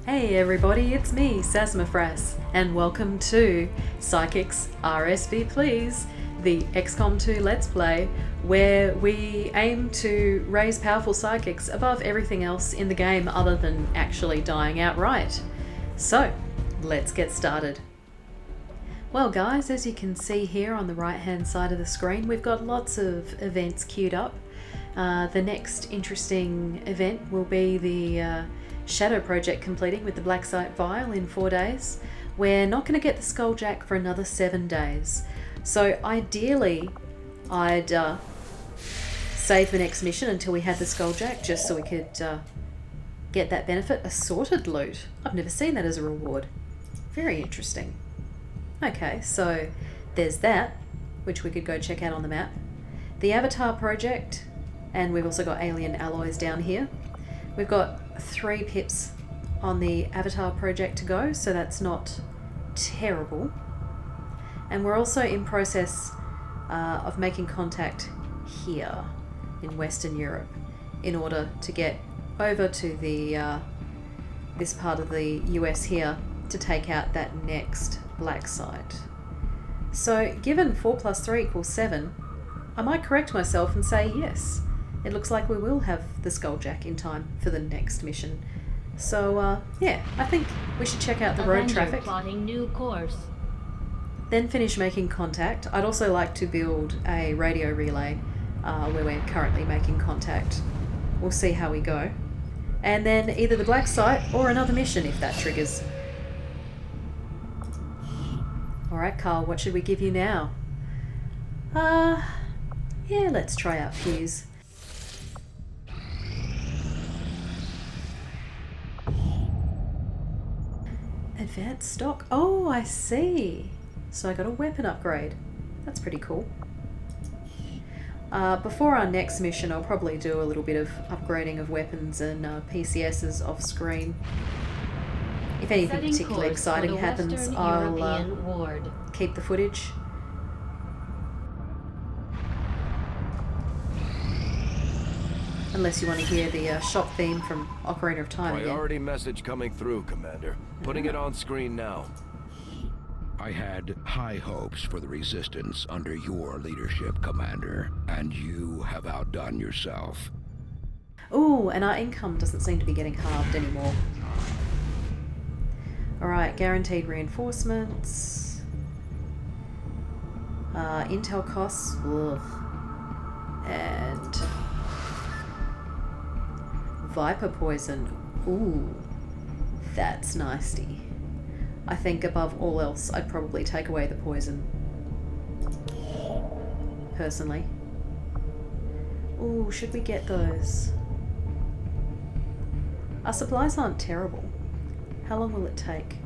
Hey everybody, it's me, Sassamifrass, and welcome to Psychics RSV Please, the XCOM 2 Let's Play, where we aim to raise powerful psychics above everything else in the game other than actually dying outright. So, let's get started. Well guys, as you can see here on the right hand side of the screen, we've got lots of events queued up. The next interesting event will be the Shadow Project completing with the Black Site Vial in 4 days. We're not going to get the Skulljack for another 7 days. So ideally, I'd save the next mission until we had the Skulljack, just so we could get that benefit. Assorted loot. I've never seen that as a reward. Very interesting. Okay, so there's that, which we could go check out on the map. The Avatar Project, and we've also got alien alloys down here. We've got 3 pips on the Avatar Project to go, so that's not terrible. And we're also in process of making contact here in Western Europe in order to get over to the this part of the US here to take out that next black site. So given 4 plus 3 equals 7, I might correct myself and say yes. It looks like we will have the Skulljack in time for the next mission. So, yeah, I think we should check out the road traffic. Plotting new course. Then finish making contact. I'd also like to build a radio relay where we're currently making contact. We'll see how we go. And then either the black site or another mission if that triggers. Alright, Carl, what should we give you now? Yeah, let's try out Fuse. Advanced stock. Oh, I see. So I got a weapon upgrade. That's pretty cool. Before our next mission, I'll probably do a little bit of upgrading of weapons and PCSs off screen. If anything particularly exciting happens, I'll keep the footage. Unless you want to hear the shop theme from Ocarina of Time again. Priority message coming through, Commander. Putting it on screen now. I had high hopes for the Resistance under your leadership, Commander, and you have outdone yourself. Ooh, and our income doesn't seem to be getting halved anymore. Alright, guaranteed reinforcements. Intel costs. Ugh. And Viper poison. Ooh, that's nasty. I think above all else, I'd probably take away the poison. Personally. Ooh, should we get those? Our supplies aren't terrible. How long will it take?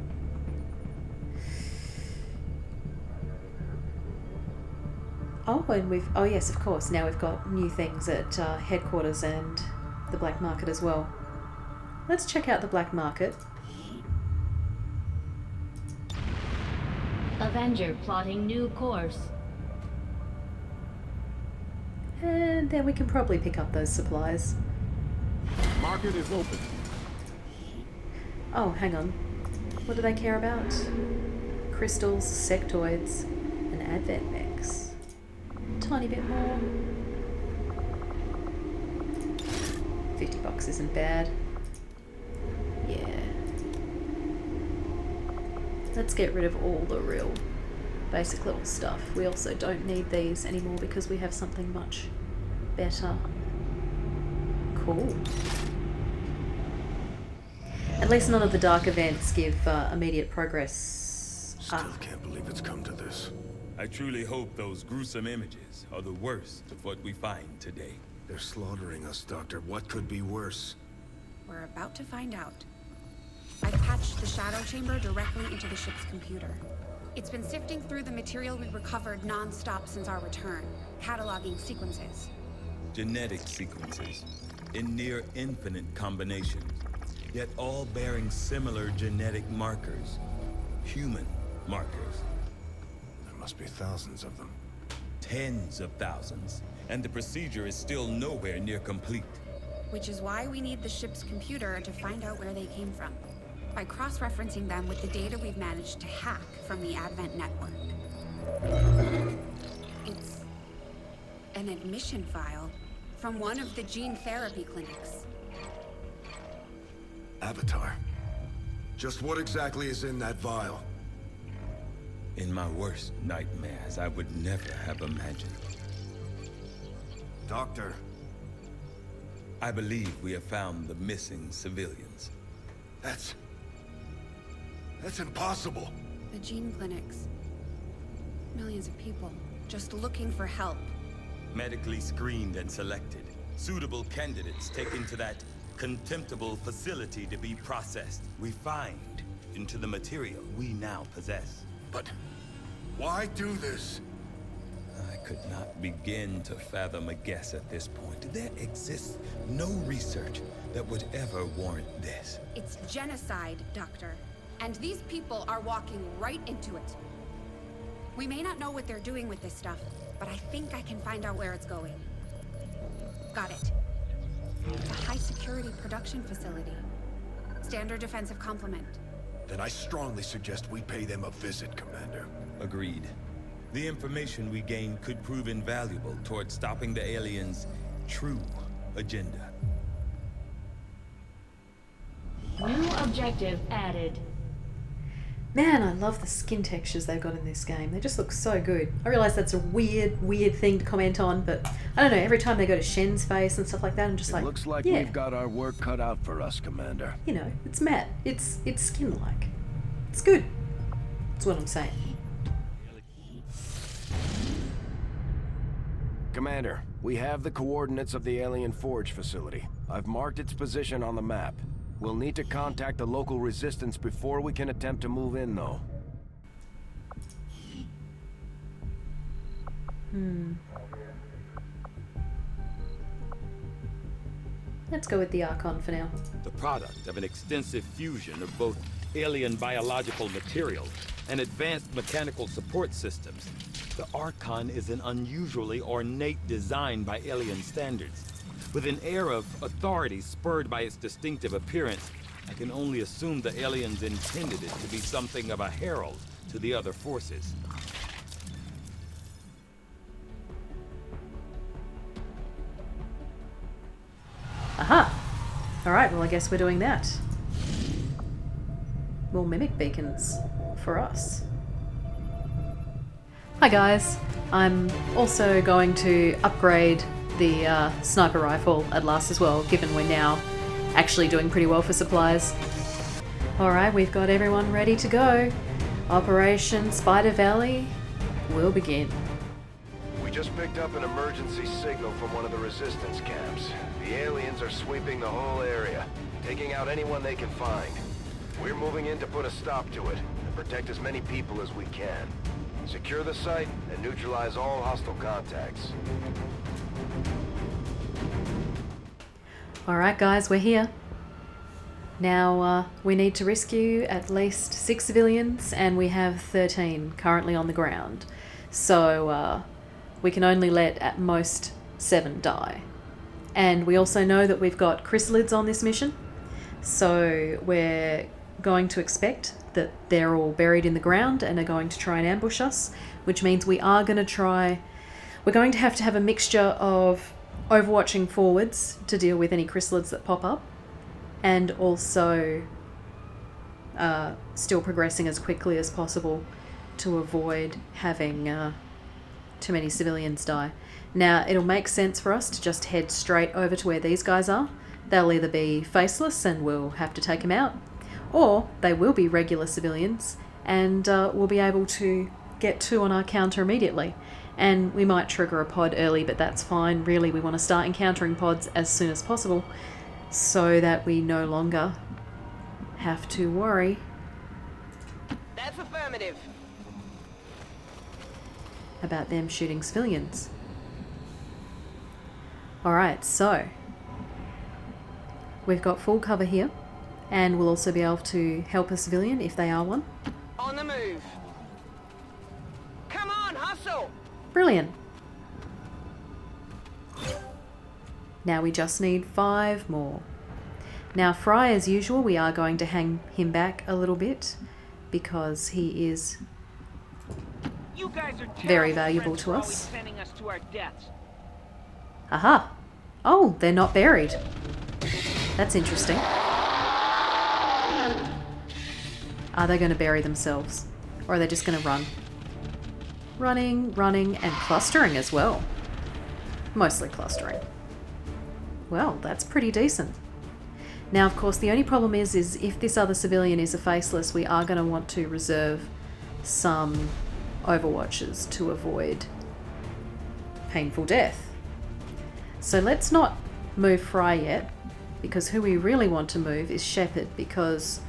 Oh, and oh yes, of course, now we've got new things at headquarters and the black market as well. Let's check out the black market. Avenger plotting new course. And then we can probably pick up those supplies. Market is open. Oh, hang on. What do they care about? Crystals, sectoids, and advent mechs. Tiny bit more. $50 isn't bad. Yeah. Let's get rid of all the real basic level stuff. We also don't need these anymore because we have something much better. Cool. At least none of the dark events give immediate progress. Still can't believe it's come to this. I truly hope those gruesome images are the worst of what we find today. They're slaughtering us, Doctor. What could be worse? We're about to find out. I've patched the shadow chamber directly into the ship's computer. It's been sifting through the material we recovered non-stop since our return, cataloging sequences. Genetic sequences in near infinite combinations, yet all bearing similar genetic markers. Human markers. There must be thousands of them. Tens of thousands. And the procedure is still nowhere near complete. Which is why we need the ship's computer to find out where they came from. by cross-referencing them with the data we've managed to hack from the Advent network. It's an admission file from one of the gene therapy clinics. Avatar. Just what exactly is in that vial? In my worst nightmares, I would never have imagined. Doctor. I believe we have found the missing civilians. That's impossible. The gene clinics. Millions of people just looking for help. Medically screened and selected. Suitable candidates taken to that contemptible facility to be processed, refined into the material we now possess. But why do this? I could not begin to fathom a guess at this point. There exists no research that would ever warrant this. It's genocide, Doctor. And these people are walking right into it. We may not know what they're doing with this stuff, but I think I can find out where it's going. Got it. It's a high-security production facility. Standard defensive complement. Then I strongly suggest we pay them a visit, Commander. Agreed. The information we gain could prove invaluable towards stopping the aliens' true agenda. New objective added. Man, I love the skin textures they've got in this game. They just look so good. I realise that's a weird thing to comment on, but I don't know, every time they go to Shen's face and stuff like that, I'm just It like, looks like yeah, we've got our work cut out for us, Commander. you know, it's matte. It's skin-like. It's good. That's what I'm saying. Commander, we have the coordinates of the alien forge facility. I've marked its position on the map. We'll need to contact the local resistance before we can attempt to move in, though. Let's go with the Archon for now. The product of an extensive fusion of both alien biological materials and advanced mechanical support systems, the Archon is an unusually ornate design by alien standards. With an air of authority spurred by its distinctive appearance, I can only assume the aliens intended it to be something of a herald to the other forces. Aha! Alright, well I guess we're doing that. More mimic beacons for us. Hi guys, I'm also going to upgrade the sniper rifle at last as well, given we're now actually doing pretty well for supplies. Alright, we've got everyone ready to go. Operation Spider Valley will begin. We just picked up an emergency signal from one of the resistance camps. The aliens are sweeping the whole area, taking out anyone they can find. We're moving in to put a stop to it and protect as many people as we can. Secure the site and neutralize all hostile contacts. Alright guys, we're here. Now we need to rescue at least 6 civilians, and we have 13 currently on the ground. So we can only let at most 7 die. And we also know that we've got chrysalids on this mission, so we're going to expect that they're all buried in the ground and are going to try and ambush us, which means we are going to try... We're going to have a mixture of overwatching forwards to deal with any chrysalids that pop up, and also still progressing as quickly as possible to avoid having too many civilians die. Now, it'll make sense for us to just head straight over to where these guys are. They'll either be faceless and we'll have to take them out, or they will be regular civilians and we'll be able to get 2 on our counter immediately. And we might trigger a pod early, but that's fine. Really, we want to start encountering pods as soon as possible so that we no longer have to worry. That's affirmative. About them shooting civilians. Alright, so we've got full cover here, and we'll also be able to help a civilian if they are one. On the move. Come on, hustle! Brilliant. Now we just need 5 more. Now, Fry, as usual, we are going to hang him back a little bit because he is You guys are very terrible valuable friends to for always us. sending us to our deaths. Aha! Oh, they're not buried. That's interesting. Are they going to bury themselves? Or are they just going to run? Running, running, and clustering as well. Mostly clustering. Well, that's pretty decent. Now, of course, the only problem is if this other civilian is a faceless, we are going to want to reserve some overwatches to avoid painful death. So let's not move Fry yet, because who we really want to move is Shepard, because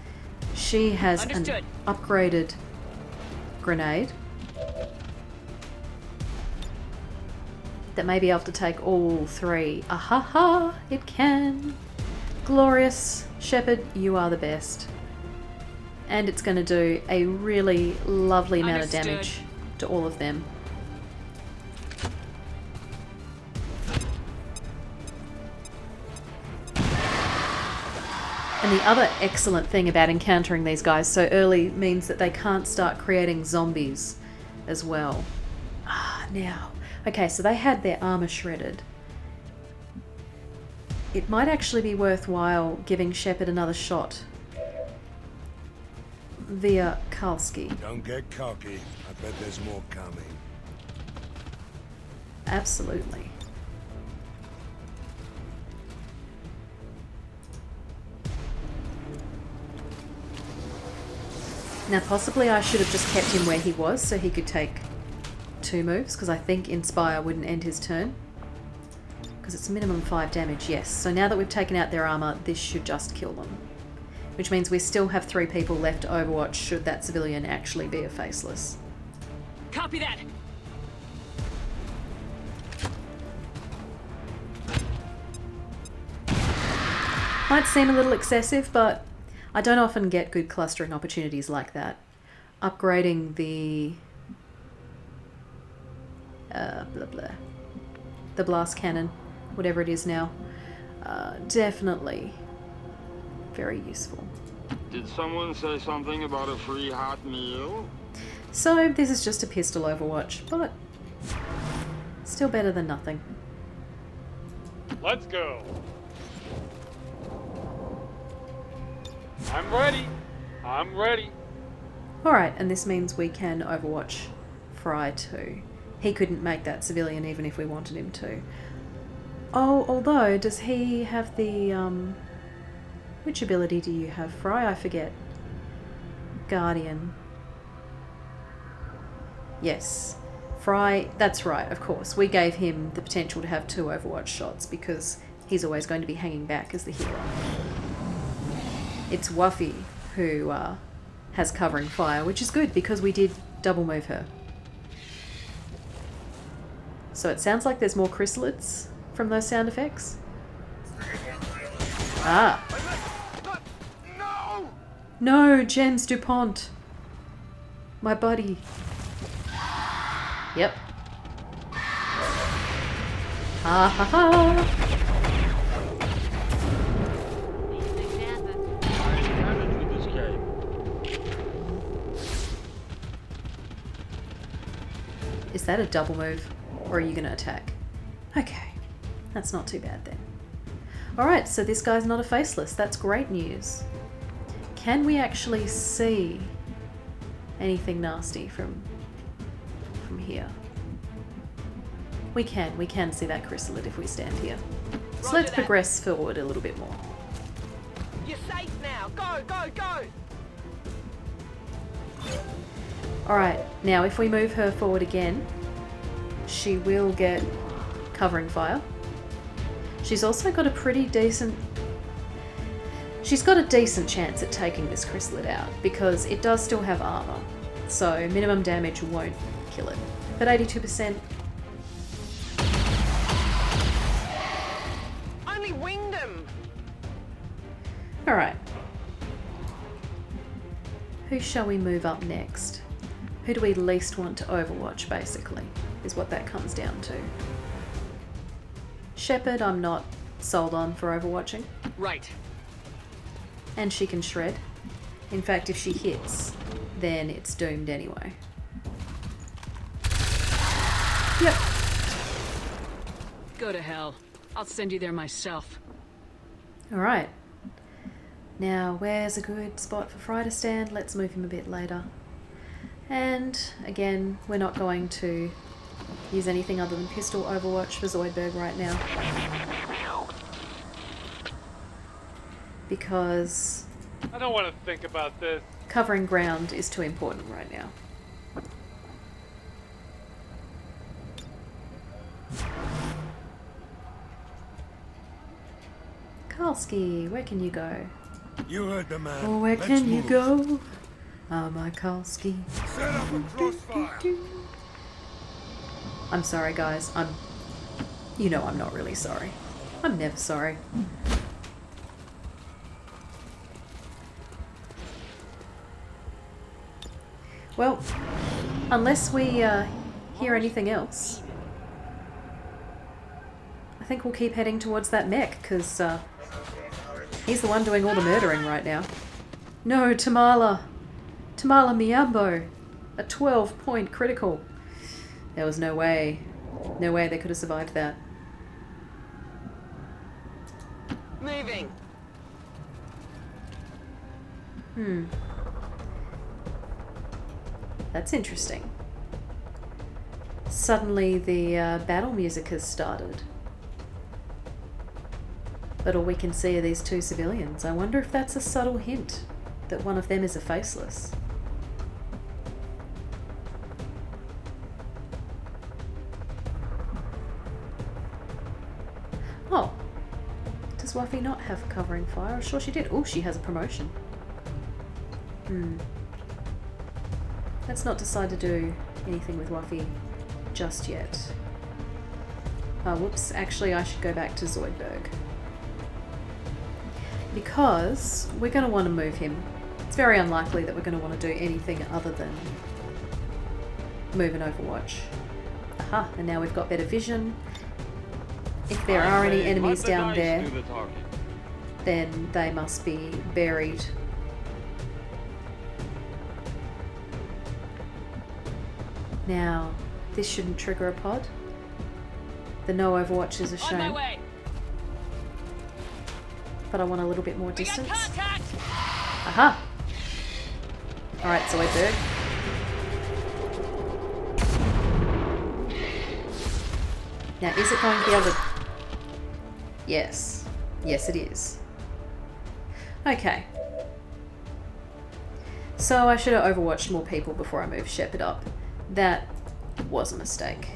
she has Understood. an upgraded grenade that may be able to take all three. Ahaha, it can. Glorious. Shepard, you are the best. And it's going to do a really lovely amount of Understood. damage to all of them. And the other excellent thing about encountering these guys so early means that they can't start creating zombies as well. Now. Okay, so they had their armor shredded. It might actually be worthwhile giving Shepard another shot via Kalski. Don't get cocky. I bet there's more coming. Absolutely. Now possibly I should have just kept him where he was so he could take 2 moves, because I think Inspire wouldn't end his turn. Because it's minimum 5 damage, yes. So now that we've taken out their armor, this should just kill them. Which means we still have 3 people left to Overwatch should that civilian actually be a faceless. Copy that. Might seem a little excessive, but I don't often get good clustering opportunities like that. Upgrading the the blast cannon, whatever it is now, definitely very useful. Did someone say something about a free hot meal? So this is just a pistol Overwatch, but still better than nothing. Let's go. I'm ready. I'm ready. Alright, and this means we can Overwatch Fry too. He couldn't make that civilian even if we wanted him to. Oh, although, does he have the, which ability do you have, Fry? I forget. Guardian. Yes. Fry, that's right, of course. We gave him the potential to have 2 Overwatch shots because he's always going to be hanging back as the hero. It's Wuffy who has covering fire, which is good because we did double move her. So it sounds like there's more chrysalids from those sound effects. Ah. No! No, James DuPont. My buddy. Yep. Ha ha ha. Is that a double move? Or are you going to attack? Okay. That's not too bad then. Alright, so this guy's not a faceless. That's great news. Can we actually see anything nasty from here? We can see that chrysalid if we stand here. So let's progress forward a little bit more. You're safe now. Go, go, go. Alright, now if we move her forward again, she will get covering fire. She's also got a pretty decent... She's got a decent chance at taking this chrysalid out because it does still have armor. So minimum damage won't kill it. But 82%... Only winged him. Alright. Who shall we move up next? Who do we least want to Overwatch, basically, is what that comes down to. Shepard, I'm not sold on for Overwatching. Right. And she can shred. In fact, if she hits, then it's doomed anyway. Yep. Go to hell. I'll send you there myself. Alright. Now, where's a good spot for Fry to stand? Let's move him a bit later. And, again, we're not going to use anything other than pistol overwatch for Zoidberg right now. Because I don't want to think about this. Covering ground is too important right now. Karlsky, where can you go? You heard the man. Oh, where can you go? My Karlsky. Set up a crossfire. I'm sorry, guys. You know I'm not really sorry. I'm never sorry. Well, unless we hear anything else, I think we'll keep heading towards that mech, because he's the one doing all the murdering right now. No, Tamala! Tamala Miambo! A 12-point critical. There was no way they could have survived that. Moving. That's interesting. Suddenly the battle music has started. But all we can see are these two civilians. I wonder if that's a subtle hint that one of them is a faceless. Oh. Does Wuffy not have covering fire? I'm sure she did. Oh, she has a promotion. Let's not decide to do anything with Wuffy just yet. Whoops. Actually, I should go back to Zoidberg. Because we're going to want to move him. It's very unlikely that we're going to want to do anything other than move an Overwatch. Aha, and now we've got better vision. If there are any enemies down there, then they must be buried. Now, this shouldn't trigger a pod. The no Overwatch is a shame. But I want a little bit more distance. Aha! Alright, Zoidberg. Now, is it going to be able to... Yes. Yes, it is. Okay. So I should have overwatched more people before I moved Shepard up. That was a mistake.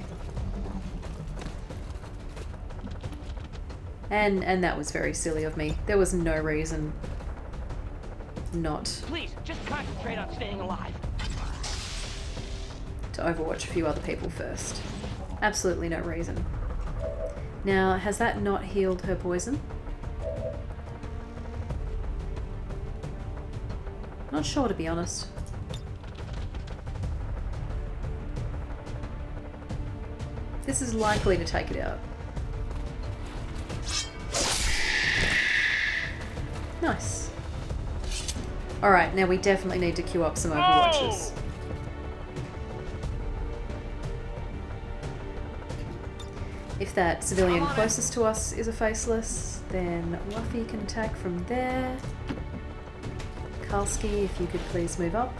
And that was very silly of me. There was no reason not Please, just concentrate on staying alive. to overwatch a few other people first. Absolutely no reason. Now, has that not healed her poison? Not sure, to be honest. This is likely to take it out. Nice. Alright, now we definitely need to queue up some Overwatches. If that civilian closest to us is a faceless, then Wuffy can attack from there. Karlsky, if you could please move up.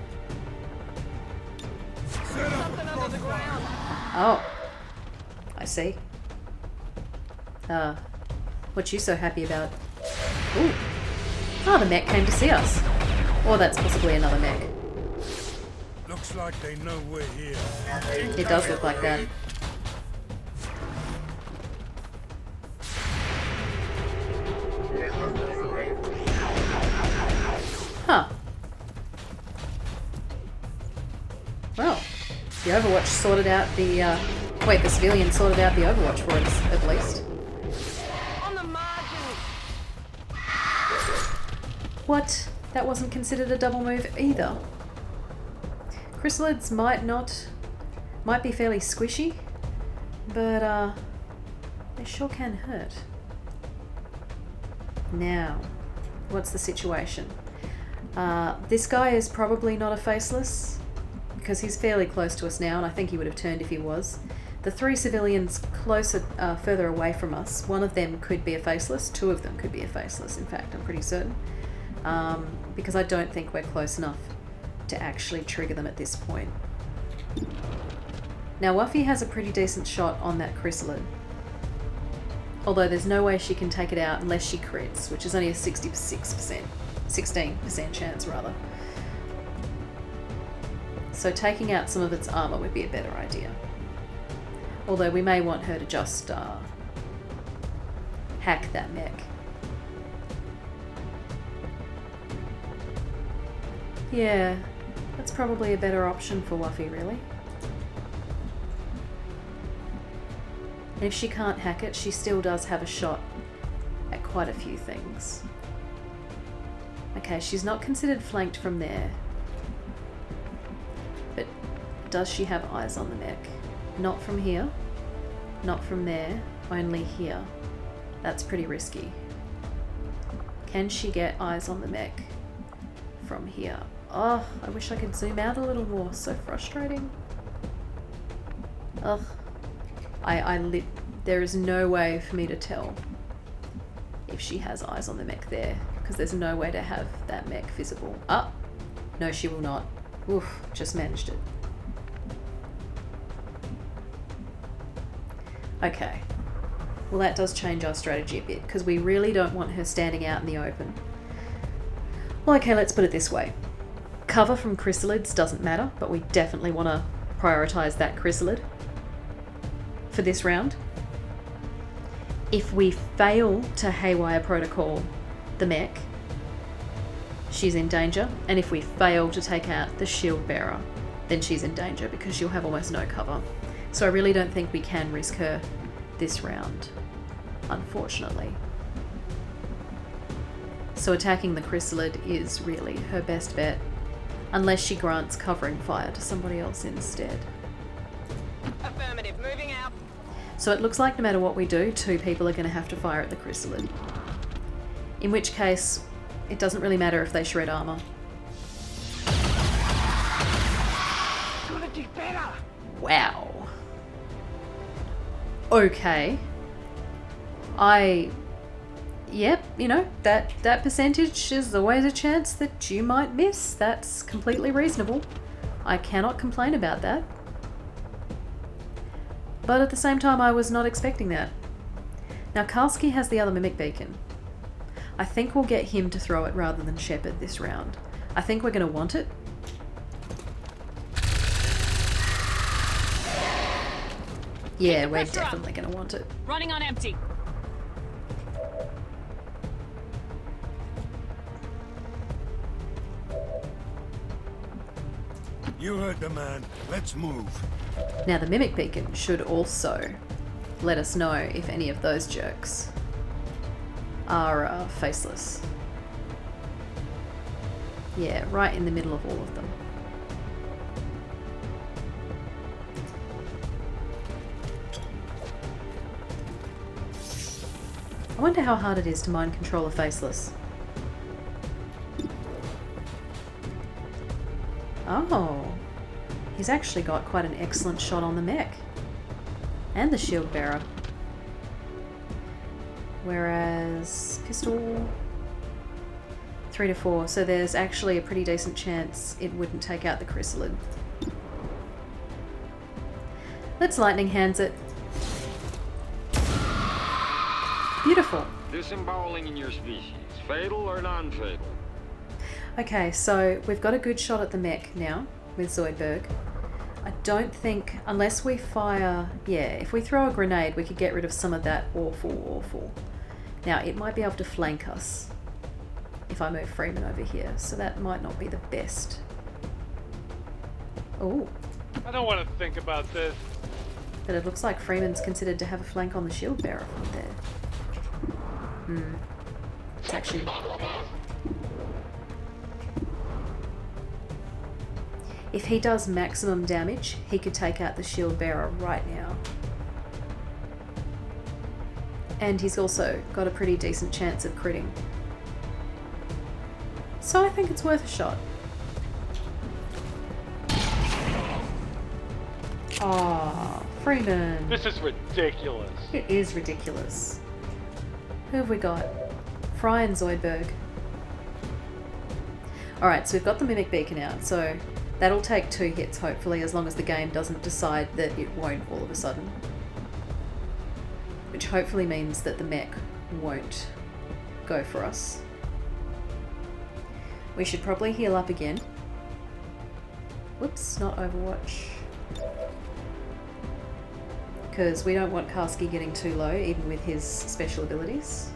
Oh. I see. What you so happy about? Ooh. Oh, the mech came to see us. Or that's possibly another mech. Looks like they know we're here. It does look like that. Huh. Well, the Overwatch sorted out the, wait, the civilian sorted out the Overwatch for us, at least. On the margin. What? That wasn't considered a double move either. Chrysalids might be fairly squishy, but, they sure can hurt. Now, what's the situation? This guy is probably not a faceless because he's fairly close to us now, and I think he would have turned if he was. The 3 civilians closer, further away from us, one of them could be a faceless, 2 of them could be a faceless, in fact, I'm pretty certain. Because I don't think we're close enough to actually trigger them at this point. Now, Wuffy has a pretty decent shot on that chrysalid. Although there's no way she can take it out unless she crits, which is only a 16% chance rather. So taking out some of its armor would be a better idea. Although we may want her to just hack that mech. Yeah, that's probably a better option for Wuffy, really. And if she can't hack it, she still does have a shot at quite a few things. Okay, she's not considered flanked from there. But does she have eyes on the mech? Not from here. Not from there. Only here. That's pretty risky. Can she get eyes on the mech from here? Oh, I wish I could zoom out a little more. So frustrating. Ugh. There is no way for me to tell if she has eyes on the mech there, because there's no way to have that mech visible. Ah, no, she will not. Oof, just managed it. Okay. Well, that does change our strategy a bit, because we really don't want her standing out in the open. Well, okay, let's put it this way. Cover from chrysalids doesn't matter, but we definitely want to prioritise that chrysalid for this round. If we fail to haywire protocol the mech, she's in danger. And if we fail to take out the shield bearer, then she's in danger because she'll have almost no cover. So I really don't think we can risk her this round, unfortunately. So attacking the chrysalid is really her best bet, unless she grants covering fire to somebody else instead. Affirmative, moving out. So it looks like no matter what we do, 2 people are going to have to fire at the chrysalid. In which case, it doesn't really matter if they shred armor. Gotta do better. Wow. Okay. Yep, you know, that percentage is always a chance that you might miss. That's completely reasonable. I cannot complain about that. But at the same time, I was not expecting that. Now, Karlsky has the other mimic beacon. I think we'll get him to throw it rather than Shepard this round. I think we're going to want it. Yeah, we're definitely going to want it. Running on empty. You heard the man. Let's move. Now the mimic beacon should also let us know if any of those jerks are faceless. Yeah, right in the middle of all of them. I wonder how hard it is to mind control a faceless. Oh, he's actually got quite an excellent shot on the mech. And the shield bearer. Whereas pistol 3 to 4, so there's actually a pretty decent chance it wouldn't take out the chrysalid. Let's lightning hands it. Beautiful. Disemboweling in your species, fatal or non-fatal? Okay, so we've got a good shot at the mech now with Zoidberg. I don't think, unless we fire, yeah, if we throw a grenade, we could get rid of some of that awful. Now, it might be able to flank us if I move Freeman over here, so that might not be the best. Oh. I don't want to think about this. But it looks like Freeman's considered to have a flank on the shield bearer from there. It's actually... If he does maximum damage, he could take out the shield bearer right now. And he's also got a pretty decent chance of critting. So I think it's worth a shot. Ah, Freeman. This is ridiculous. It is ridiculous. Who have we got? Fry and Zoidberg. Alright, so we've got the Mimic Beacon out, so that'll take 2 hits hopefully, as long as the game doesn't decide that it won't all of a sudden. Which hopefully means that the mech won't go for us. We should probably heal up again. Whoops, not Overwatch. Because we don't want Karski getting too low, even with his special abilities.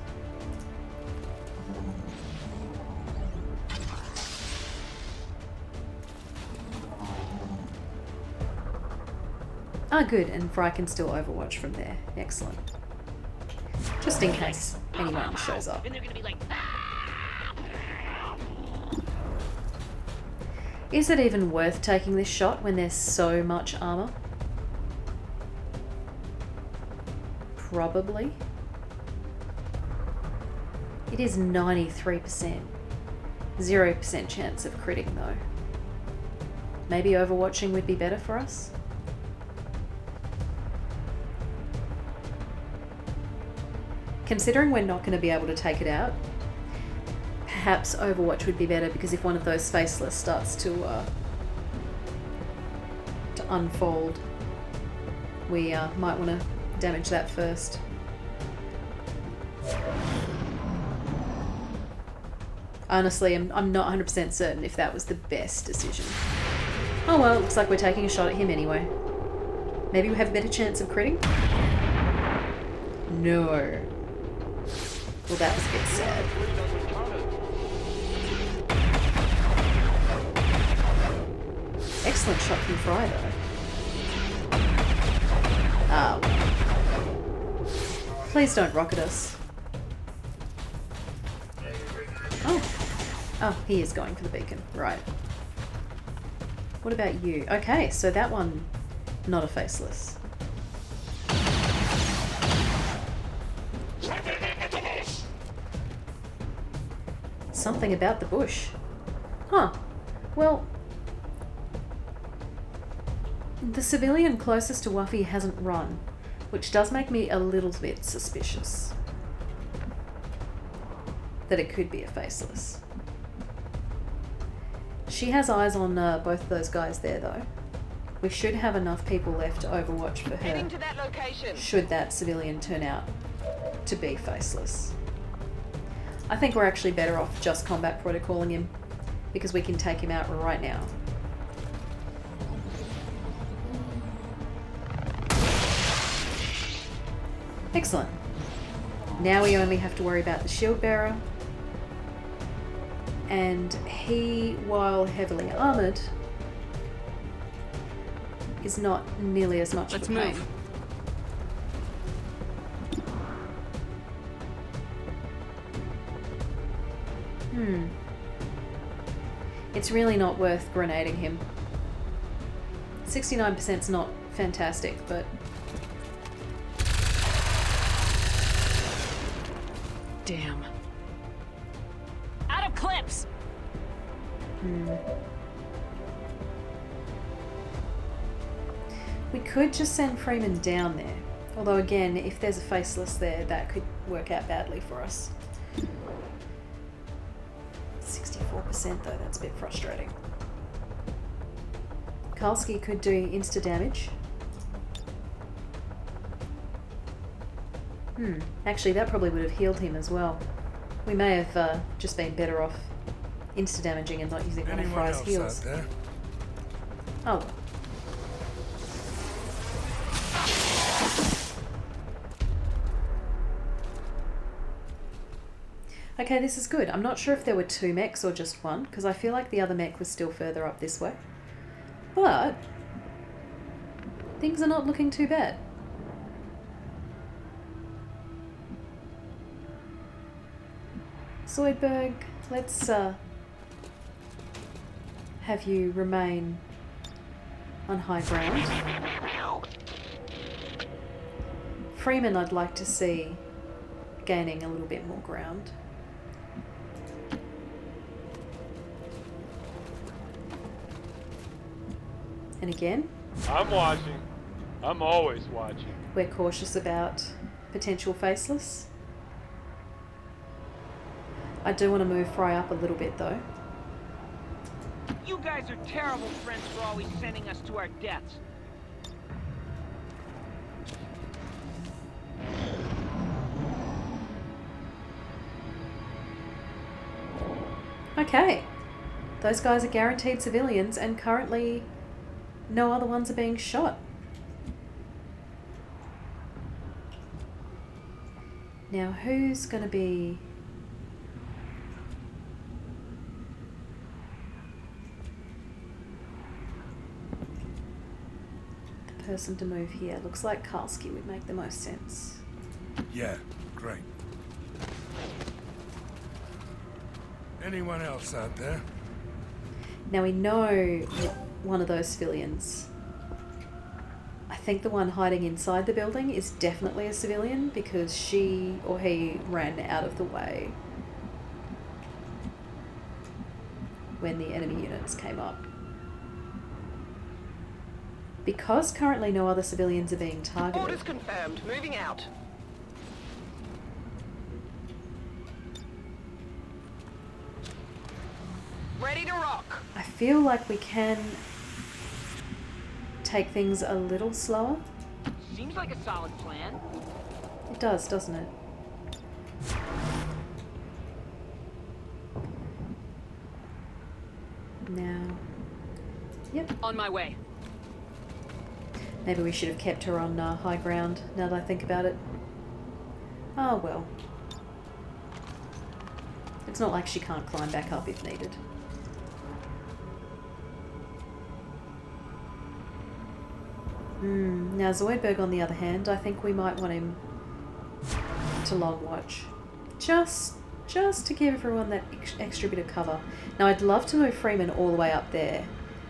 Ah, good, and Fry can still Overwatch from there. Excellent. Just in case anyone shows up. Is it even worth taking this shot when there's so much armor? Probably. It is 93%. 0% chance of critting though. Maybe overwatching would be better for us? Considering we're not going to be able to take it out, perhaps Overwatch would be better, because if one of those faceless starts to unfold, we might want to damage that first. Honestly, I'm not 100% certain if that was the best decision. Oh well, it looks like we're taking a shot at him anyway. Maybe we have a better chance of critting? No. Well, that was a bit sad. Excellent shot from Fry, though. Ah, well. Please don't rocket us. Oh. Oh, he is going for the beacon. Right. What about you? Okay, so that one, not a faceless. Something about the bush. Huh. Well, the civilian closest to Wuffy hasn't run, which does make me a little bit suspicious that it could be a faceless. She has eyes on both of those guys there, though. We should have enough people left to overwatch for her. Heading to that location. Should that civilian turn out to be faceless. I think we're actually better off just combat protocoling him, because we can take him out right now. Excellent. Now we only have to worry about the shield bearer. And he, while heavily armoured, is not nearly as much of a pain. Let's move. It's really not worth grenading him. 69% is not fantastic, but... Damn. Out of clips! We could just send Freeman down there. Although again, if there's a faceless there, that could work out badly for us. 64% though, that's a bit frustrating. Karski could do insta damage. Actually that probably would have healed him as well. We may have just been better off insta damaging and not using one of Fry's heals. Oh well. Okay, this is good. I'm not sure if there were 2 mechs or just one, because I feel like the other mech was still further up this way. But things are not looking too bad. Zoidberg, let's have you remain on high ground. Freeman I'd like to see gaining a little bit more ground. And again, I'm watching. I'm always watching. we're cautious about potential faceless. I do want to move Fry up a little bit though. You guys are terrible friends for always sending us to our deaths. Okay. Those guys are guaranteed civilians and currently no other ones are being shot. Now who's going to be... the person to move here? Looks like Karlsky would make the most sense. Yeah, great. Anyone else out there? Now we know one of those civilians. I think the one hiding inside the building is definitely a civilian because she or he ran out of the way when the enemy units came up. Because currently no other civilians are being targeted. Orders confirmed. Moving out. Ready to rock. I feel like we can take things a little slower. Seems like a solid plan. It does, doesn't it? Now, yep. On my way. Maybe we should have kept her on high ground, now that I think about it. Oh well. It's not like she can't climb back up if needed. Now Zoidberg, on the other hand, I think we might want him to long watch. Just to give everyone that extra bit of cover. Now I'd love to move Freeman all the way up there,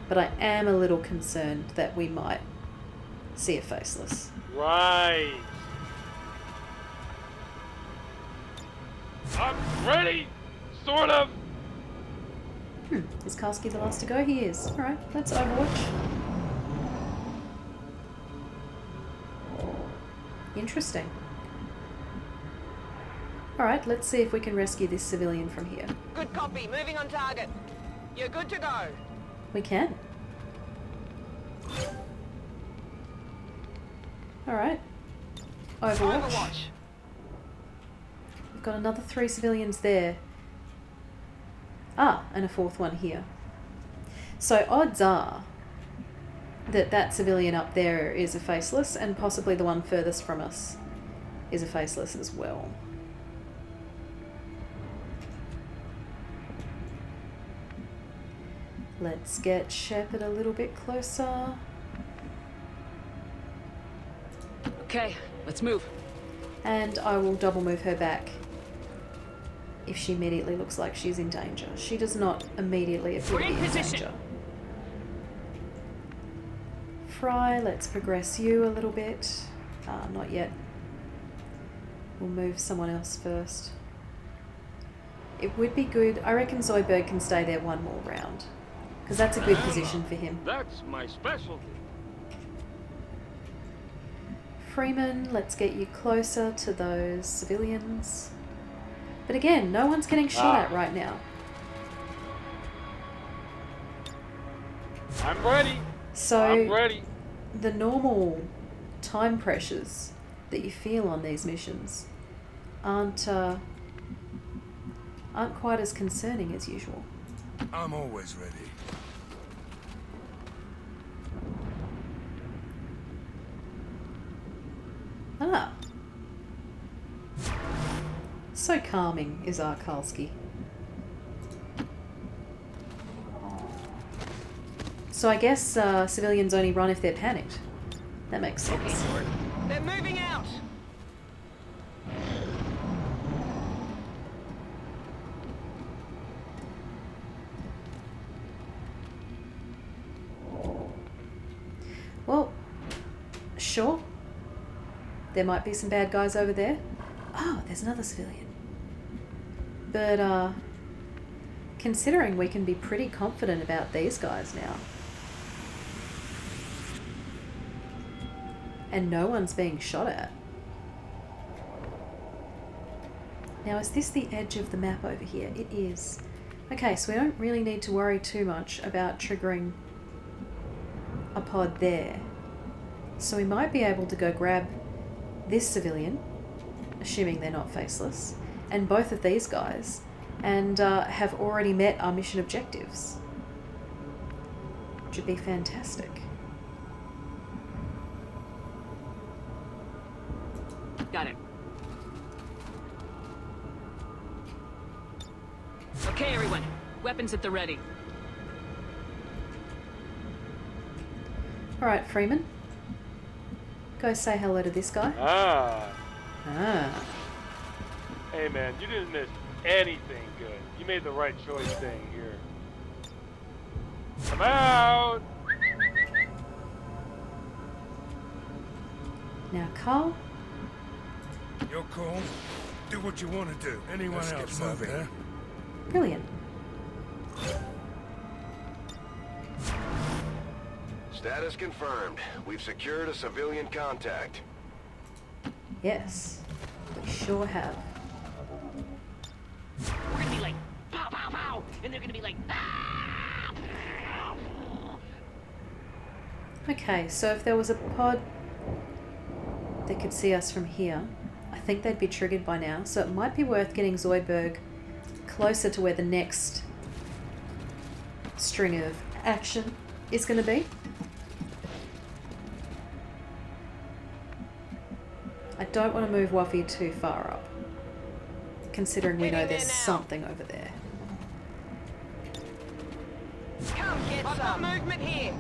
but I am a little concerned that we might see a faceless. Right. I'm ready, sort of. Is Karlsky the last to go? He is. Alright, let's Overwatch. Interesting. Alright, let's see if we can rescue this civilian from here. Good copy. Moving on target. You're good to go. We can. Alright. Overwatch. We've got another 3 civilians there. Ah, and a 4th one here. So odds are that that civilian up there is a faceless, and possibly the one furthest from us is a faceless as well. Let's get Shepard a little bit closer. Okay, let's move. And I will double move her back if she immediately looks like she's in danger. She does not immediately appear to be in danger. Fry, let's progress you a little bit. Not yet. We'll move someone else first. It would be good. I reckon Zoidberg can stay there one more round, because that's a good position for him. That's my specialty. Freeman, let's get you closer to those civilians. But again, no one's getting shot at right now. I'm ready. So, I'm ready. The normal time pressures that you feel on these missions aren't quite as concerning as usual. I'm always ready. Ah. So calming is our Karlsky. So I guess civilians only run if they're panicked. That makes sense. They're moving out. Well, sure. There might be some bad guys over there. Oh, there's another civilian. But considering we can be pretty confident about these guys now. and no one's being shot at. Now, is this the edge of the map over here? It is. Okay, so we don't really need to worry too much about triggering a pod there. So we might be able to go grab this civilian, assuming they're not faceless, and both of these guys, and have already met our mission objectives. Which would be fantastic. Got it. Okay, everyone. Weapons at the ready. Alright, Freeman. Go say hello to this guy. Ah. Hey man, you didn't miss anything good. You made the right choice staying here. I'm out! Now, Carl. Your call. Do what you want to do. Anyone else out there? Brilliant. Status confirmed. We've secured a civilian contact. Yes, we sure have. We're gonna be like, pow, pow, pow, and they're gonna be like, ah! Okay, so if there was a pod that could see us from here, I think they'd be triggered by now, so it might be worth getting Zoidberg closer to where the next string of action is going to be. I don't want to move Wuffy too far up, considering we know there's something over there. Come get some movement here.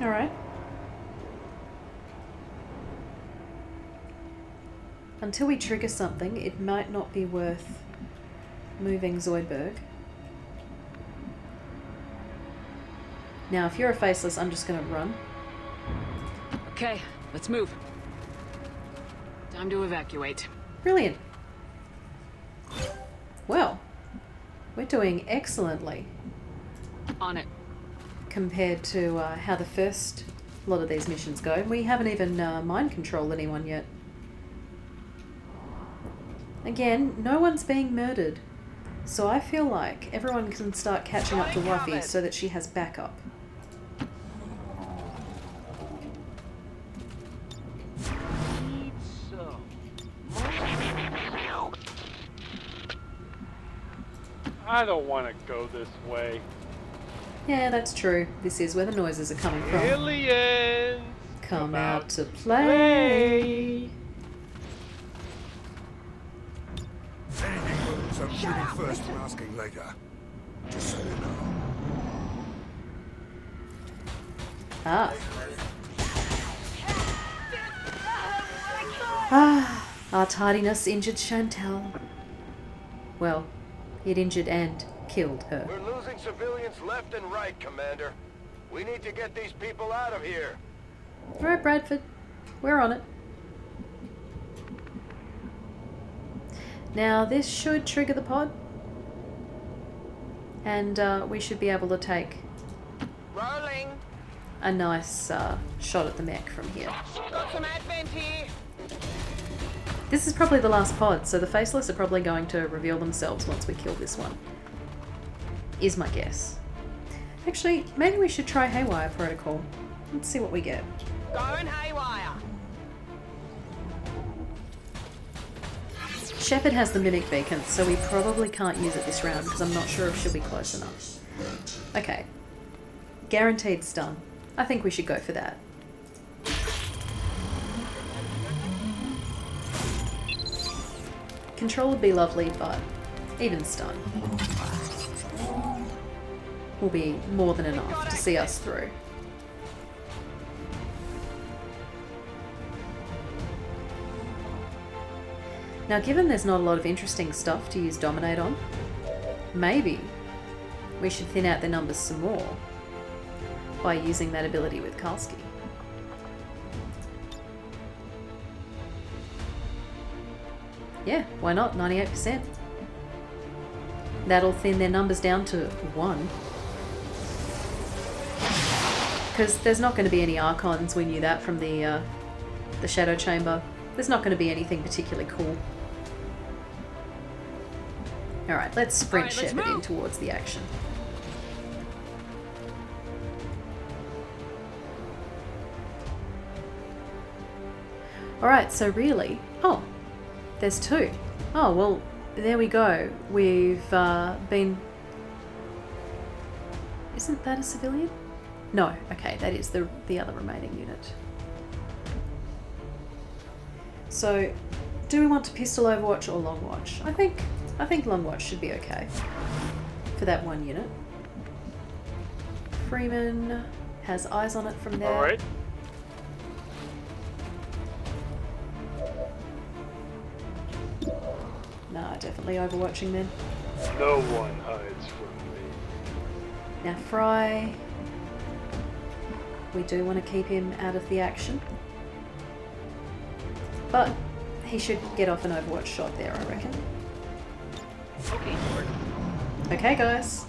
All right. Until we trigger something, it might not be worth moving Zoidberg. Now, if you're a faceless, I'm just going to run. Okay, let's move. Time to evacuate. Brilliant. Well, we're doing excellently. On it. Compared to how the first lot of these missions go. We haven't even mind controlled anyone yet. Again, no one's being murdered. So I feel like everyone can start catching up to Wuffy so that she has backup. I don't want to go this way. Yeah, that's true. This is where the noises are coming from. Aliens! Come out to play! Anything moves, I'm shooting first and asking later. Just so you know. Ah. Ah, our tardiness injured Chantal. Well, it injured and killed her. We're losing civilians left and right, Commander. We need to get these people out of here. Alright, Bradford. We're on it. Now, this should trigger the pod. And we should be able to take Rolling. a nice shot at the mech from here. Got some advent here. This is probably the last pod, so the faceless are probably going to reveal themselves once we kill this one. Is my guess. Actually, maybe we should try Haywire Protocol. Let's see what we get. Going haywire. Shepard has the mimic beacon, so we probably can't use it this round because I'm not sure if she'll be close enough. Okay. Guaranteed stun. I think we should go for that. Control would be lovely, but even stun will be more than enough to see us through. Now, given there's not a lot of interesting stuff to use Dominate on, maybe we should thin out their numbers some more by using that ability with Karski. Yeah, why not? 98%. That'll thin their numbers down to 1. Because there's not going to be any Archons, we knew that from the Shadow Chamber. There's not going to be anything particularly cool. Alright, let's sprint Shepard in towards the action. Alright, so really... Oh, there's 2. Oh, well, there we go. We've been... Isn't that a civilian? No, okay, that is the other remaining unit. So, do we want to pistol Overwatch or long watch? I think long watch should be okay for that one unit. Freeman has eyes on it from there. Alright. Nah, definitely overwatching then. No one hides from me. Now Fry, we do want to keep him out of the action. But he should get off an Overwatch shot there, I reckon. Okay, guys.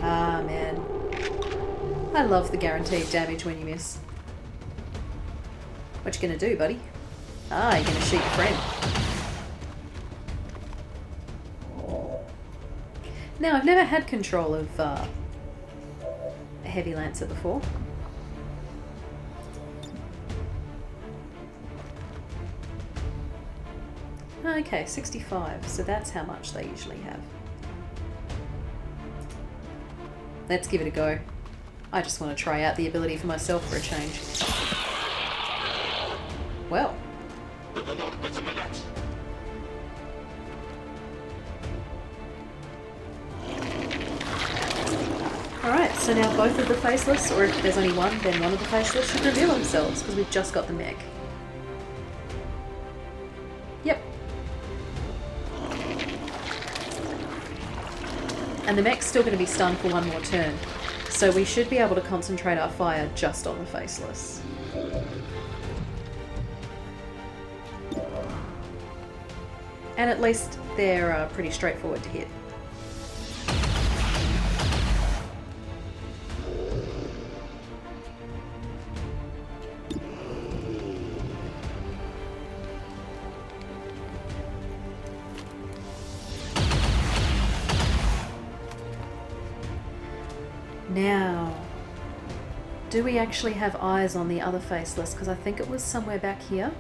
Ah, man. I love the guaranteed damage when you miss. What you gonna do, buddy? Ah, you're gonna shoot your friend. Now, I've never had control of a Heavy Lancer before. Okay, 65, so that's how much they usually have. Let's give it a go. I just want to try out the ability for myself for a change. Well. Alright, so now both of the faceless, or if there's only one, then one of the faceless should reveal themselves, because we've just got the mech. Yep. And the mech's still going to be stunned for one more turn, so we should be able to concentrate our fire just on the faceless. And at least they're pretty straightforward to hit. Now, do we actually have eyes on the other faceless? Because I think it was somewhere back here.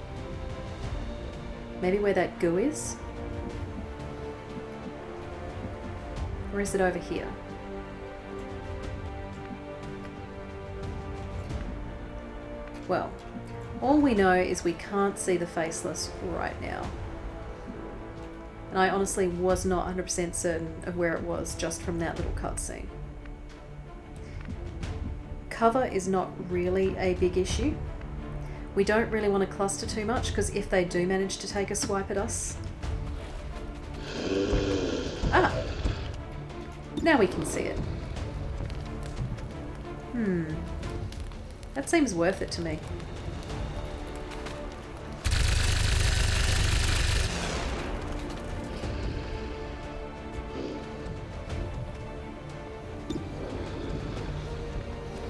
Maybe where that goo is? Or is it over here? Well, all we know is we can't see the faceless right now. And I honestly was not 100% certain of where it was just from that little cutscene. Cover is not really a big issue. We don't really want to cluster too much, because if they do manage to take a swipe at us... Ah! Now we can see it. That seems worth it to me.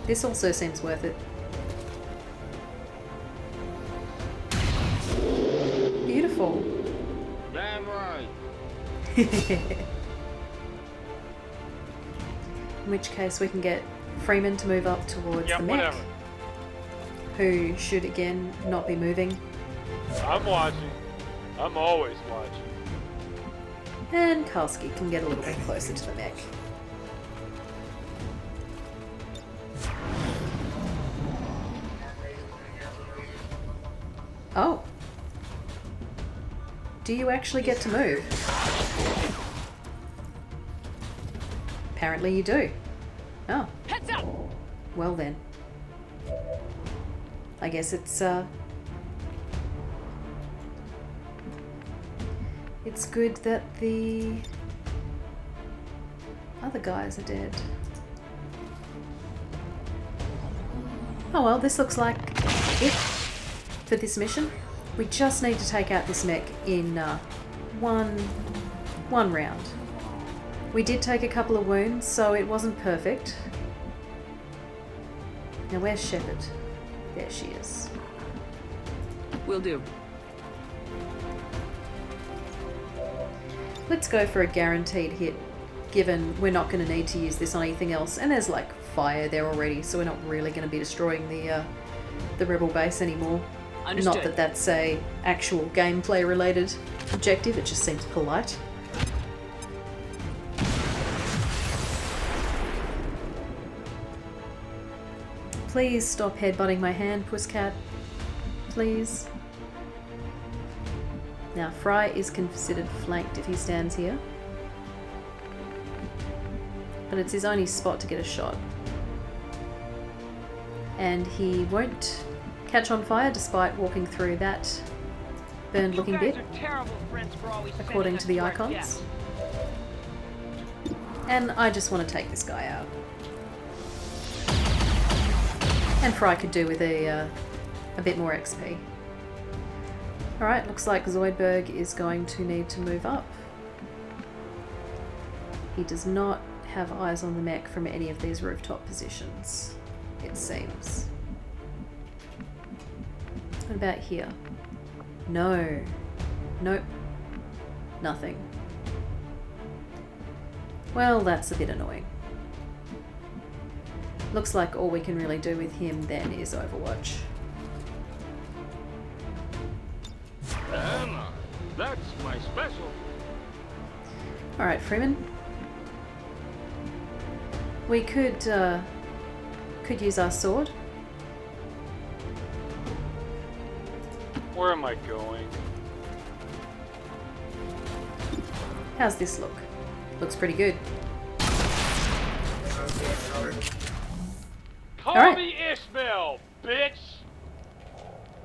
This also seems worth it. Beautiful. Damn right. In which case we can get Freeman to move up towards the mech, who should again not be moving. I'm watching. I'm always watching. And Karski can get a little bit closer to the mech. Oh. Do you actually get to move? Apparently you do. Oh. Heads up! Well then. I guess it's good that the other guys are dead. Oh well, this looks like it. for this mission. We just need to take out this mech in one round. We did take a couple of wounds, so it wasn't perfect. Now where's Shepard? There she is. Will do. Let's go for a guaranteed hit, given we're not going to need to use this on anything else. And there's like fire there already, so we're not really going to be destroying the rebel base anymore. Understood. Not that that's a actual gameplay related objective, it just seems polite. Please stop headbutting my hand, Pusscat. Please. Now, Fry is considered flanked if he stands here. But it's his only spot to get a shot. And he won't catch on fire despite walking through that burned looking bit, according to the icons. And I just want to take this guy out. And Fry could do with a bit more XP. Alright, looks like Zoidberg is going to need to move up. He does not have eyes on the mech from any of these rooftop positions, it seems. What about here? No. Nope. Nothing. Well, that's a bit annoying. Looks like all we can really do with him then is Overwatch. Anna, that's my special. Alright, Freeman. We could use our sword. Where am I going? How's this look? Looks pretty good. Call me Ishmael, bitch!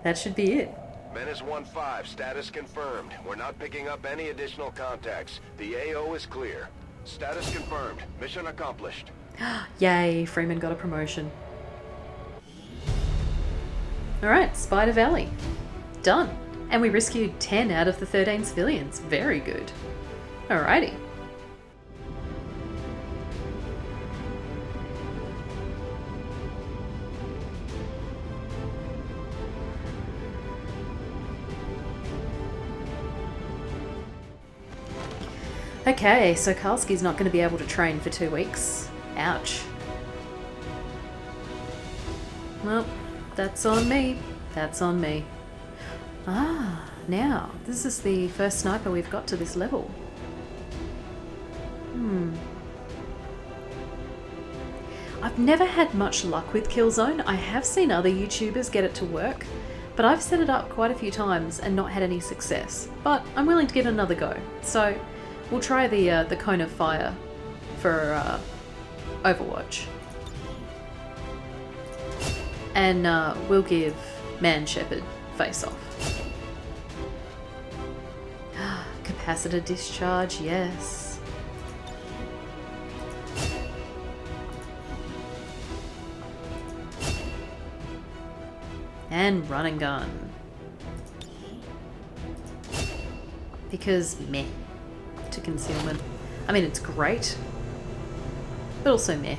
That should be it. Menace 1-5, status confirmed. We're not picking up any additional contacts. The AO is clear. Status confirmed. Mission accomplished. Yay, Freeman got a promotion. Alright, Spider Valley. Done. And we rescued 10 out of the 13 civilians. Very good. Alrighty. Okay, so Karlski's not going to be able to train for 2 weeks. Ouch. Well, that's on me. That's on me. Ah, now, this is the first sniper we've got to this level. I've never had much luck with Killzone. I have seen other YouTubers get it to work, but I've set it up quite a few times and not had any success. But I'm willing to give it another go. So we'll try the cone of fire for Overwatch. And we'll give Man Shepherd face off. Capacitor discharge, yes. And run and gun. Because meh to concealment. I mean, it's great, but also meh.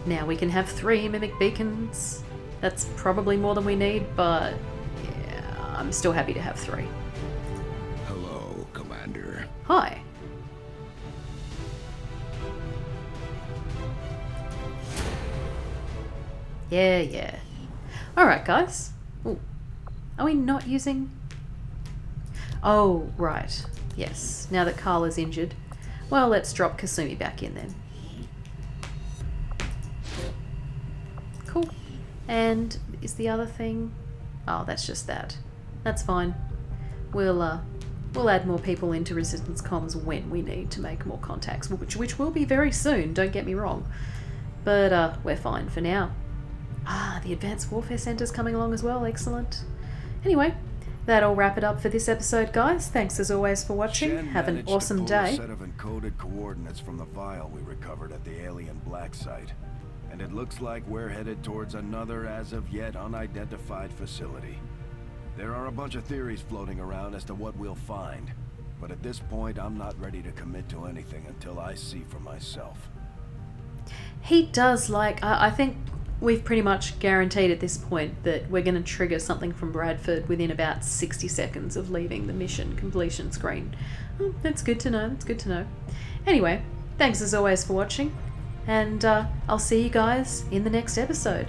Now we can have 3 mimic beacons. That's probably more than we need, but yeah, I'm still happy to have 3. Hello, Commander. Hi. Yeah. Alright, guys. Ooh. Are we not using... Oh, right. Yes. Now that Carl is injured. Well, let's drop Kasumi back in then. Cool. And is the other thing... Oh, that's just that. That's fine. We'll add more people into Resistance Comms when we need to make more contacts, which will be very soon, don't get me wrong. But we're fine for now. Ah, the Advanced Warfare Center's coming along as well, excellent. Anyway, that'll wrap it up for this episode, guys. Thanks as always for watching. Shen Have an managed awesome to pull a day. set of encoded coordinates from the Vial we recovered at the alien black site. And it looks like we're headed towards another as of yet unidentified facility. There are a bunch of theories floating around as to what we'll find. But at this point, I'm not ready to commit to anything until I see for myself. He does like... I think we've pretty much guaranteed at this point that we're going to trigger something from Bradford within about 60 seconds of leaving the mission completion screen. Oh, that's good to know. That's good to know. Anyway, thanks as always for watching. And I'll see you guys in the next episode.